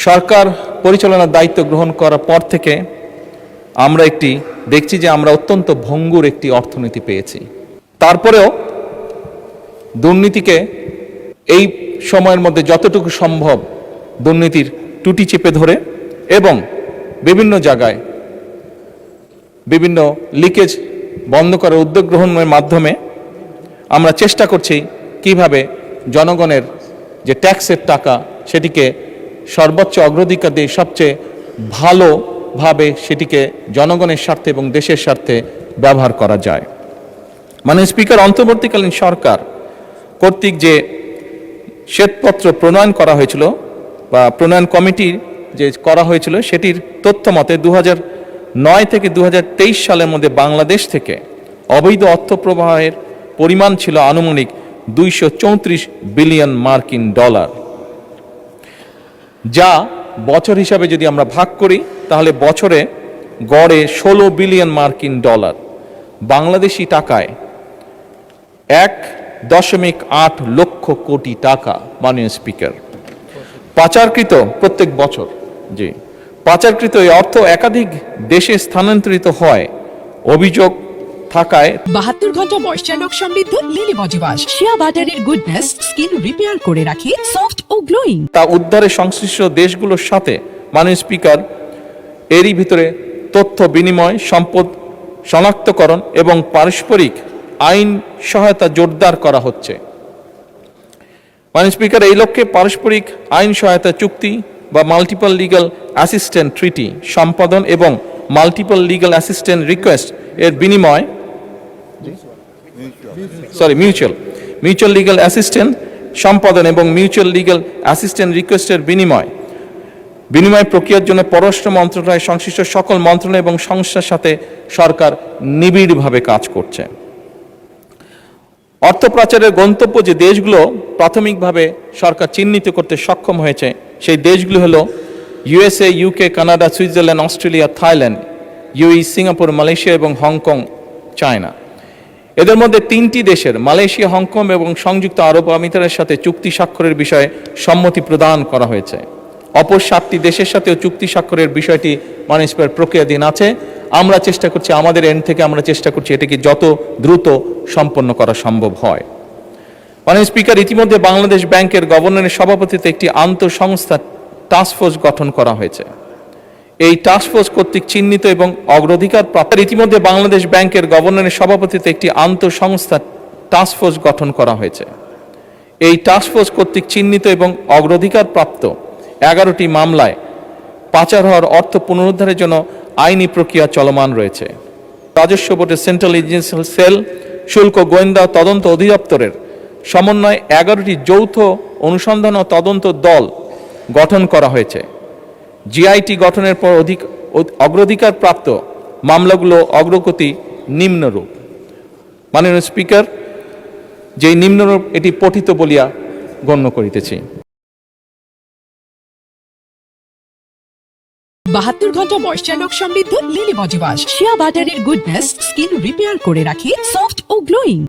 সরকার পরিচালনার দায়িত্ব গ্রহণ করার পর থেকে আমরা দেখছি যে আমরা অত্যন্ত ভঙ্গুর একটি অর্থনীতি পেয়েছি। তারপরেও দুর্নীতিকে এই সময়ের মধ্যে যতটুকু সম্ভব দুর্নীতির টুটি চেপে ধরে এবং বিভিন্ন জায়গায় বিভিন্ন লিকেজ বন্ধ করার উদ্যোগ গ্রহণের মাধ্যমে আমরা চেষ্টা করছি কিভাবে জনগণের যে ট্যাক্সের টাকা সেটিকে সর্বোচ্চ অগ্রাধিকার দিয়ে সবচেয়ে ভালোভাবে সেটিকে জনগণের স্বার্থে এবং দেশের স্বার্থে ব্যবহার করা যায়। মাননীয় স্পিকার, অন্তর্বর্তীকালীন সরকার কর্তৃক যে শ্বেতপত্র প্রণয়ন করা হয়েছিল বা প্রণয়ন কমিটি যে করা হয়েছিল সেটির তথ্য মতে 2009 থেকে 2023 সালের মধ্যে বাংলাদেশ থেকে অবৈধ অর্থ প্রবাহের পরিমাণ ছিল আনুমানিক 234 বিলিয়ন মার্কিন ডলার, যা বছর হিসাবে যদি আমরা ভাগ করি তাহলে বছরে গড়ে 16 বিলিয়ন মার্কিন ডলার, বাংলাদেশি টাকায় 1.8 লক্ষ কোটি টাকা। মাননীয় স্পিকার, পাচারকৃত প্রত্যেক বছর পাচারকৃত এই অর্থ একাধিক দেশে স্থানান্তরিত হয় অভিযোগ থাকায় 72 ঘন্টা ময়েশ্চার লক সমৃদ্ধ লিলি বডি ওয়াশ শিয়া বাটারের গুডনেস স্কিন রিপেয়ার করে রাখে সফট ও গ্লোয়িং। তা উদ্ধারে সংশ্লিষ্ট দেশগুলোর সাথে মাননীয় স্পিকার এরই ভিতরে তথ্য বিনিময়, সম্পদ শনাক্তকরণ এবং পারস্পরিক আইন সহায়তা জোরদার করা হচ্ছে। মাননীয় স্পিকার, এই লক্ষ্যে পারস্পরিক আইন সহায়তা চুক্তি বা মাল্টিপল লিগ্যাল অ্যাসিস্ট্যান্ট ট্রিটি সম্পাদন এবং মাল্টিপল লিগ্যাল অ্যাসিস্ট্যান্ট রিকোয়েস্ট এর বিনিময় মিউচুয়াল লিগ্যাল অ্যাসিস্ট্যান্ট সম্পাদন এবং মিউচুয়াল লিগ্যাল অ্যাসিস্ট্যান্ট রিকোয়েস্টের বিনিময় প্রক্রিয়ার জন্য পররাষ্ট্র মন্ত্রণালয় সংশ্লিষ্ট সকল মন্ত্রণালয় এবং সংস্থার সাথে সরকার নিবিড়ভাবে কাজ করছে। অর্থ পাচারের গন্তব্য যে দেশগুলো প্রাথমিকভাবে সরকার চিহ্নিত করতে সক্ষম হয়েছে সেই দেশগুলো হলো USA, UK, Canada, Switzerland, Australia, Thailand, UAE, Singapore, Malaysia এবং হংকং, চায়না। এদের মধ্যে 3টি দেশের মালয়েশিয়া, হংকং এবং সংযুক্ত আরব আমিরাতের সাথে চুক্তি স্বাক্ষরের বিষয়ে সম্মতি প্রদান করা হয়েছে। অপর 7টি দেশের সাথেও চুক্তি স্বাক্ষরের বিষয়টি মাননীয় প্রক্রিয়াধীন আছে। আমরা চেষ্টা করছি, আমাদের এন্ড থেকে আমরা চেষ্টা করছি এটাকে যত দ্রুত সম্পন্ন করা সম্ভব হয়। মাননীয় স্পিকার, ইতিমধ্যে বাংলাদেশ ব্যাংকের গভর্নরের সভাপতিত্বে একটি আন্তঃসংস্থা টাস্কফোর্স গঠন করা হয়েছে। এই টাস্কফোর্স কর্তৃক চিহ্নিত এবং অগ্রাধিকার প্রাপ্ত বাংলাদেশ ব্যাংকের গভর্নরের সভাপতিত্বে একটি আন্তঃসংস্থা টাস্কফোর্স গঠন করা হয়েছে। এই টাস্কফোর্স কর্তৃক চিহ্নিত এবং অগ্রাধিকার প্রাপ্ত 11টি মামলায় পাচার হওয়ার অর্থ পুনরুদ্ধারের জন্য আইনি প্রক্রিয়া চলমান রয়েছে। রাজস্ব বোর্ডের সেন্ট্রাল এজেন্সিয়াল সেল, শুল্ক গোয়েন্দা তদন্ত অধিদপ্তরের সমন্বয়ে 11টি যৌথ অনুসন্ধান ও তদন্ত দল গঠন করা হয়েছে। জিআইটি গঠনের পর অগ্রাধিকার প্রাপ্ত মামলাগুলো অগ্রগতি নিম্নরূপ। মাননীয় স্পিকার, যেই নিম্নরূপ এটি পঠিত বলিয়া গণ্য করিতেছি। 72 ঘন্টা ময়েশ্চার লক সমৃদ্ধ লিলি বডি ওয়াশ শিয়া বাটারের গুডনেস স্কিন রিপেয়ার করে রাখে সফট ও গ্লোয়িং।